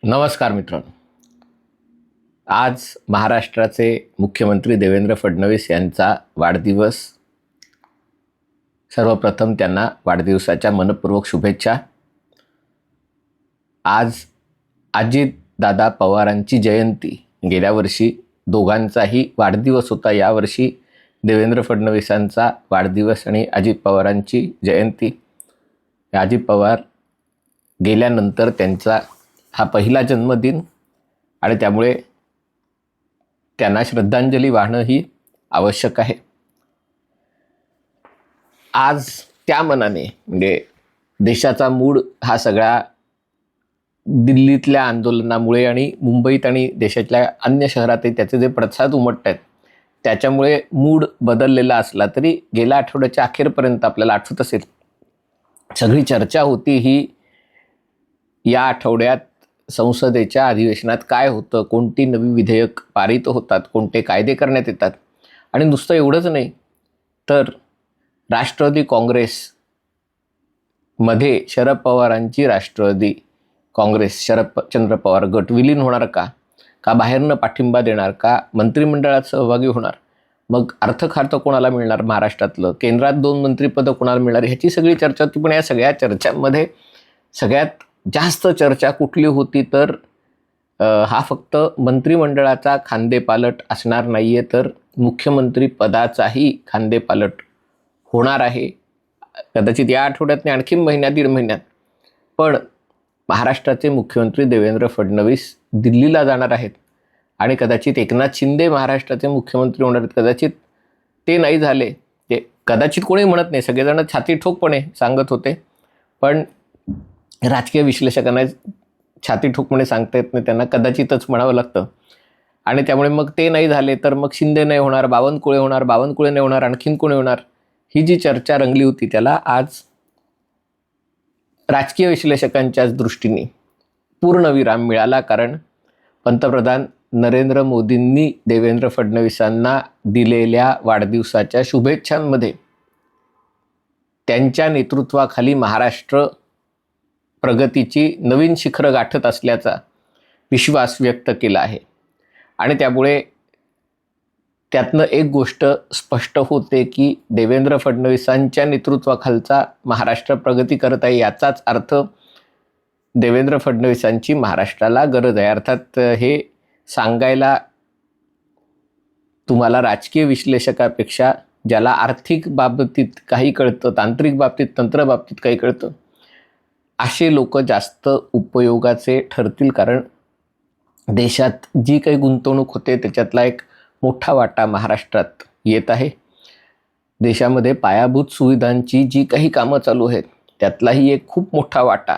नमस्कार मित्रांनो, आज महाराष्ट्राचे मुख्यमंत्री देवेंद्र फडणवीस यांचा वाढदिवस. सर्वप्रथम त्यांना वाढदिवसाच्या मनपूर्वक शुभेच्छा. आज अजितदादा पवारांची जयंती. गेल्या वर्षी दोघांचाही वाढदिवस होता. यावर्षी देवेंद्र फडणवीसांचा वाढदिवस आणि अजित पवारांची जयंती. अजित पवार गेल्यानंतर त्यांचा हा पहिला जन्मदिन आणि त्यामुळे त्यांना श्रद्धांजली वाहणं ही आवश्यक आहे. आज त्या मनाने म्हणजे देशाचा मूड हा सगळा दिल्लीतल्या आंदोलनामुळे आणि मुंबईत आणि देशातल्या अन्य शहरातही त्याचे जे पडसाद उमटत आहेत त्याच्यामुळे मूड बदललेला असला तरी गेल्या आठवड्याच्या अखेरपर्यंत आपल्याला आठवत असेल सगळी चर्चा होती ही या आठवड्यात संसदेच्या अधिवेशनात काय होतं, कोणती नवी विधेयक पारित होतात, कोणते कायदे करण्यात येतात. आणि नुसतं एवढंच नाही तर राष्ट्रवादी काँग्रेसमध्ये शरद पवारांची राष्ट्रवादी काँग्रेस शरदचंद्र पवार गट विलीन होणार का बाहेरनं पाठिंबा देणार का मंत्रिमंडळात सहभागी होणार, मग अर्थखातं कोणाला मिळणार महाराष्ट्रातलं, केंद्रात 2 मंत्रिपदं कोणाला मिळणार, ह्याची सगळी चर्चा होती. पण या सगळ्या चर्चांमध्ये सगळ्यात जास्त चर्चा कुठली होती तर हा फक्त मंत्रिमंडळाचा खांदेपालट असणार नाही आहे तर मुख्यमंत्री पदाचाही खांदेपालट होणार आहे. कदाचित या आठवड्यात नाही, आणखी महिन्यात 1.5 महिन्यात. पण महाराष्ट्राचे मुख्यमंत्री देवेंद्र फडणवीस दिल्लीला जाणार आहेत आणि कदाचित एकनाथ शिंदे महाराष्ट्राचे मुख्यमंत्री होणार आहेत. कदाचित ते नाही झाले, ते कदाचित कोणी म्हणत नाही, सगळेजण छाती ठोकपणे सांगत होते. पण राजकीय विश्लेषकांना छाती ठोकपणे सांगता येत नाही, त्यांना कदाचितच म्हणावं लागतं. आणि त्यामुळे मग ते नाही झाले तर मग शिंदे नाही होणार, बावनकुळे होणार, बावनकुळे नाही होणार, आणखीन कोणी होणार, ही जी चर्चा रंगली होती त्याला आज राजकीय विश्लेषकांच्याच दृष्टीने पूर्णविराम मिळाला. कारण पंतप्रधान नरेंद्र मोदींनी देवेंद्र फडणवीसांना दिलेल्या वाढदिवसाच्या शुभेच्छांमध्ये त्यांच्या नेतृत्वाखाली महाराष्ट्र प्रगतीची नवीन शिखरं गाठत असल्याचा विश्वास व्यक्त केला आहे. आणि त्यामुळे त्यातनं एक गोष्ट स्पष्ट होते की देवेंद्र फडणवीसांच्या नेतृत्वाखालचा महाराष्ट्र प्रगती करत आहे, याचाच अर्थ देवेंद्र फडणवीसांची महाराष्ट्राला गरज आहे. अर्थात हे सांगायला तुम्हाला राजकीय विश्लेषकापेक्षा ज्याला आर्थिक बाबतीत काही कळतं, तांत्रिक बाबतीत, तंत्र बाबतीत काही कळतं, असे लोक जास्त उपयोगाचे ठरतील. कारण देशात जी काही गुंतवणूक होते त्याच्यातला एक मोठा वाटा महाराष्ट्रात येत आहे. देशामध्ये पायाभूत सुविधांची जी काही कामं चालू आहेत त्यातलाही एक खूप मोठा वाटा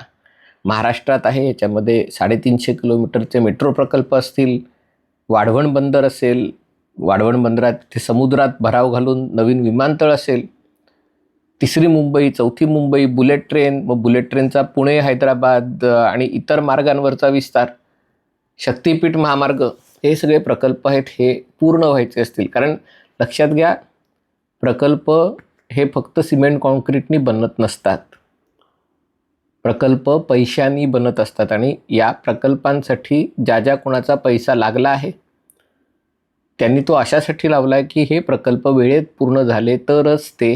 महाराष्ट्रात आहे. याच्यामध्ये 350 किलोमीटरचे मेट्रो प्रकल्प असतील, वाढवण बंदर असेल, वाढवण बंदरात ते समुद्रात भराव घालून नवीन विमानतळ असेल, 3री मुंबई, 4थी मुंबई, बुलेट ट्रेन, मग बुलेट ट्रेनचा पुणे, हैदराबाद आणि इतर मार्गांवरचा विस्तार, शक्तीपीठ महामार्ग, हे सगळे प्रकल्प आहेत. हे पूर्ण व्हायचे असतील. कारण लक्षात घ्या, प्रकल्प हे फक्त सिमेंट कॉन्क्रीटनी बनत नसतात, प्रकल्प पैशांनी बनत असतात. आणि या प्रकल्पांसाठी ज्या कोणाचा पैसा लागला आहे त्यांनी तो अशासाठी लावला आहे की हे प्रकल्प वेळेत पूर्ण झाले तरच ते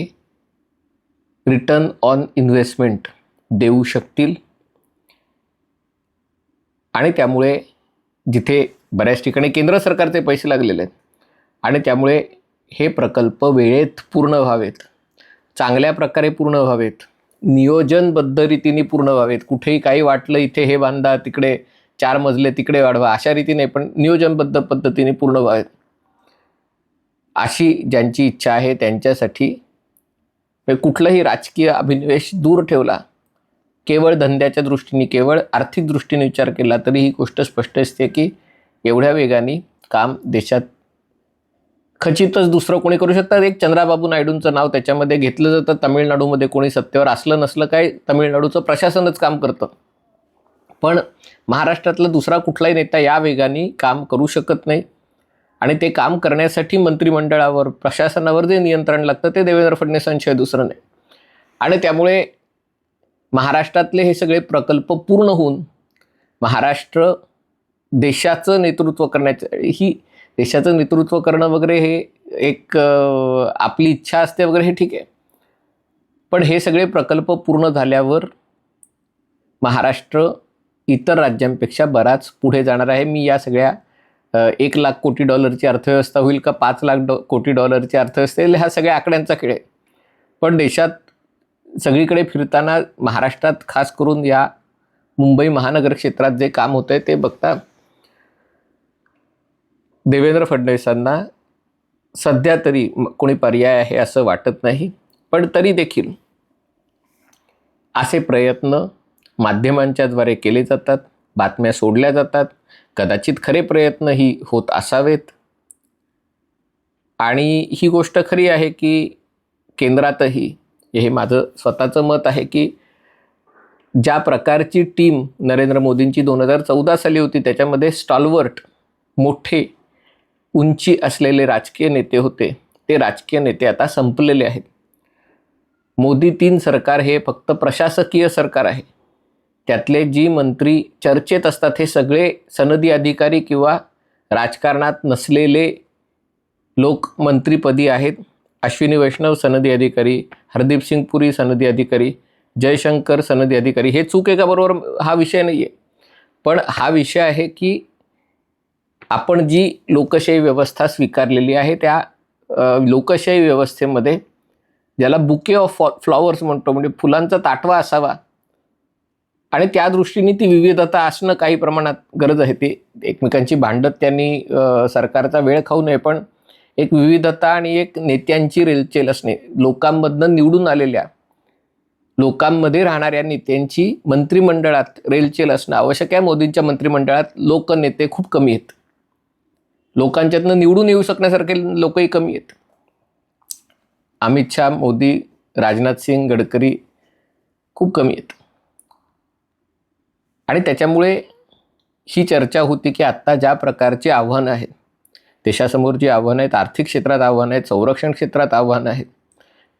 रिटर्न ऑन इन्व्हेस्टमेंट देऊ शकतील. आणि त्यामुळे जिथे बऱ्याच ठिकाणी केंद्र सरकारचे पैसे लागलेले आहेत आणि त्यामुळे हे प्रकल्प वेळेत पूर्ण व्हावेत, चांगल्या प्रकारे पूर्ण व्हावेत, नियोजनबद्ध रीतीने पूर्ण व्हावेत. कुठेही काही वाटलं इथे हे बांधा, तिकडे 4 मजले तिकडे वाढवा, अशा रीतीने, पण नियोजनबद्ध पद्धतीने पूर्ण व्हावेत अशी ज्यांची इच्छा आहे त्यांच्यासाठी कुठलाही राजकीय अभिनिवेश दूर ठेवला, केवळ धंद्याच्या दृष्टीने, केवळ आर्थिक दृष्टीने विचार केला तरी ही गोष्ट स्पष्ट असते की एवढ्या वेगाने काम देशात खचितच दुसरं कोणी करू शकतात. एक चंद्राबाबू नायडूंचं नाव त्याच्यामध्ये घेतलं जातं. तामिळनाडूमध्ये कोणी सत्तेवर असलं नसलं काय, तामिळनाडूचं प्रशासनच काम करतं. पण महाराष्ट्रातला दुसरा कुठलाही नेता या वेगाने काम करू शकत नाही. आणि ते काम करण्यासाठी मंत्रिमंडळावर, प्रशासनावर जे नियंत्रण लागतं ते देवेंद्र फडणवीसांशिवाय दुसरं नाही. आणि त्यामुळे महाराष्ट्रातले हे सगळे प्रकल्प पूर्ण होऊन महाराष्ट्र देशाचं नेतृत्व देशाचं नेतृत्व करणं वगैरे हे एक आपली इच्छा असते वगैरे, हे ठीक आहे. पण हे सगळे प्रकल्प पूर्ण झाल्यावर महाराष्ट्र इतर राज्यांपेक्षा बराच पुढे जाणार आहे. मी या सगळ्या 1,00,000 कोटी डॉलरची अर्थव्यवस्था होईल का 5,00,000 कोटी डॉलरची अर्थव्यवस्था येईल, ह्या सगळ्या आकड्यांचा खेळ आहे. पण देशात सगळीकडे फिरताना महाराष्ट्रात खास करून या मुंबई महानगर क्षेत्रात जे काम होतं आहे ते बघता देवेंद्र फडणवीसांना सध्या तरी कोणी पर्याय आहे असं वाटत नाही. पण तरी देखील असे प्रयत्न माध्यमांच्याद्वारे केले जातात, बातम्या सोडल्या जातात. कदाचित खरे प्रयत्नही होत असावेत. आणि ही गोष्ट खरी आहे की केंद्रातही, हे माझं स्वतःचं मत आहे की ज्या प्रकारची टीम नरेंद्र मोदींची 2014 साली होती त्याच्यामध्ये स्टॉलवर्ट, मोठे, उंची असलेले राजकीय नेते होते. ते राजकीय नेते आता संपलेले आहेत. मोदी 3 सरकार हे फक्त प्रशासकीय सरकार आहे. त्यातले जी मंत्री चर्चेत असतात हे सगळे सनदी अधिकारी किंवा राजकारणात नसलेले लोक मंत्रीपदी आहेत. अश्विनी वैष्णव सनदी अधिकारी, हरदीप सिंग पुरी सनदी अधिकारी, जयशंकर सनदी अधिकारी. हे चूक आहे का बरोबर हा विषय नाही आहे. पण हा विषय आहे की आपण जी लोकशाही व्यवस्था स्वीकारलेली आहे त्या लोकशाही व्यवस्थेमध्ये ज्याला बुके ऑफ फ्लॉवर्स म्हणतो, म्हणजे फुलांचा ताटवा असावा आणि त्या दृष्टीने ती विविधता असणं काही प्रमाणात गरज आहे. ते एकमेकांची भांडत त्यांनी सरकारचा वेळ खाऊ नये, पण एक विविधता आणि एक नेत्यांची रेलचेल असणे, लोकांमधनं निवडून आलेल्या, लोकांमध्ये राहणाऱ्या नेत्यांची मंत्रिमंडळात रेलचेल असणं आवश्यक आहे. मोदींच्या मंत्रिमंडळात लोकनेते खूप कमी आहेत. लोकांच्यातनं निवडून येऊ शकण्यासारखे लोकही कमी आहेत. अमित शहा, मोदी, राजनाथ सिंग, गडकरी खूप कमी आहेत. आणि त्याच्यामुळे ही चर्चा होती की आत्ता ज्या प्रकारची आव्हानं आहेत, देशासमोर जी आव्हानं आहेत, आर्थिक क्षेत्रात आव्हानं आहेत, संरक्षण क्षेत्रात आव्हानं आहेत,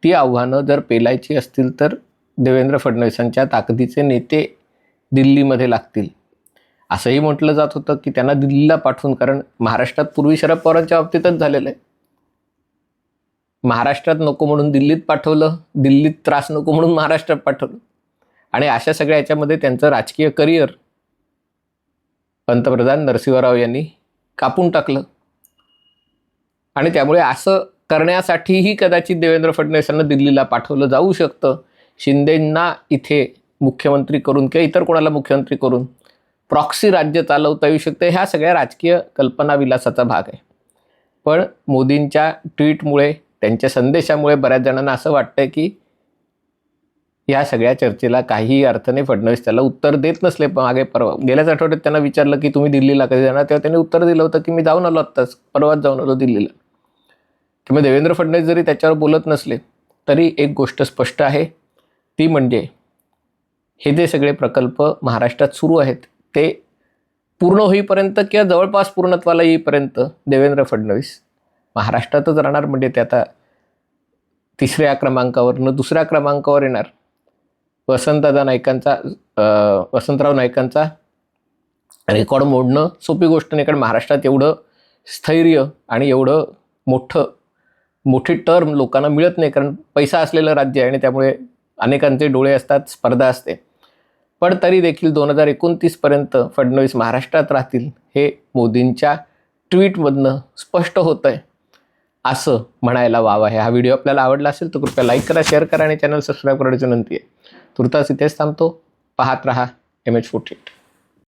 ती आव्हानं जर पेलायची असतील तर देवेंद्र फडणवीसांच्या ताकदीचे नेते दिल्लीमध्ये लागतील. असंही म्हटलं जात होतं की त्यांना दिल्लीला पाठवून, कारण महाराष्ट्रात पूर्वी शरद पवारांच्या बाबतीतच झालेलं आहे. महाराष्ट्रात नको म्हणून दिल्लीत पाठवलं, दिल्लीत त्रास नको म्हणून महाराष्ट्रात पाठवलं. आणि अशा सगळ्या याच्यामध्ये त्यांचं राजकीय करिअर पंतप्रधान नरसिंहराव यांनी कापून टाकलं. आणि त्यामुळे असं करण्यासाठीही कदाचित देवेंद्र फडणवीसांना दिल्लीला पाठवलं जाऊ शकतं. शिंदेंना इथे मुख्यमंत्री करून किंवा इतर कोणाला मुख्यमंत्री करून प्रॉक्सी राज्य चालवता येऊ शकतं. ह्या सगळ्या राजकीय कल्पनाविलासाचा भाग आहे. पण मोदींच्या ट्विटमुळे, त्यांच्या संदेशामुळे बऱ्याच जणांना असं वाटतंय की या सगळ्या चर्चेला काहीही अर्थ नाही. फडणवीस त्याला उत्तर देत नसले. मागे गेल्याच आठवड्यात त्यांना विचारलं की तुम्ही दिल्लीला कधी जाणार, तेव्हा त्यांनी उत्तर दिलं होतं की मी जाऊन आलो, आत्ताच परवाच जाऊन आलो दिल्लीला. किंवा देवेंद्र फडणवीस जरी त्याच्यावर बोलत नसले तरी एक गोष्ट स्पष्ट आहे, ती म्हणजे हे जे सगळे प्रकल्प महाराष्ट्रात सुरू आहेत ते पूर्ण होईपर्यंत किंवा जवळपास पूर्णत्वाला येईपर्यंत देवेंद्र फडणवीस महाराष्ट्रातच राहणार. म्हणजे ते आता 3ऱ्या क्रमांकावरनं 2ऱ्या क्रमांकावर येणार. वसंतराव नाईकांचा रेकॉर्ड मोडणं सोपी गोष्ट नाही, कारण महाराष्ट्रात एवढं स्थैर्य आणि एवढं मोठी टर्म लोकांना मिळत नाही, कारण पैसा असलेलं राज्य आहे आणि त्यामुळे अनेकांचे डोळे असतात, स्पर्धा असते. पण तरी देखील 2029 पर्यंत फडणवीस महाराष्ट्रात राहतील हे मोदींच्या ट्विटमधनं स्पष्ट होतं आहे असं म्हणायला वाव आहे. हा व्हिडिओ आपल्याला आवडला असेल तर कृपया लाईक करा, शेअर करा आणि चॅनल सबस्क्राईब करण्याची विनंती आहे. तुर्तास इथेच थांबतो. पाहत रहा MH48.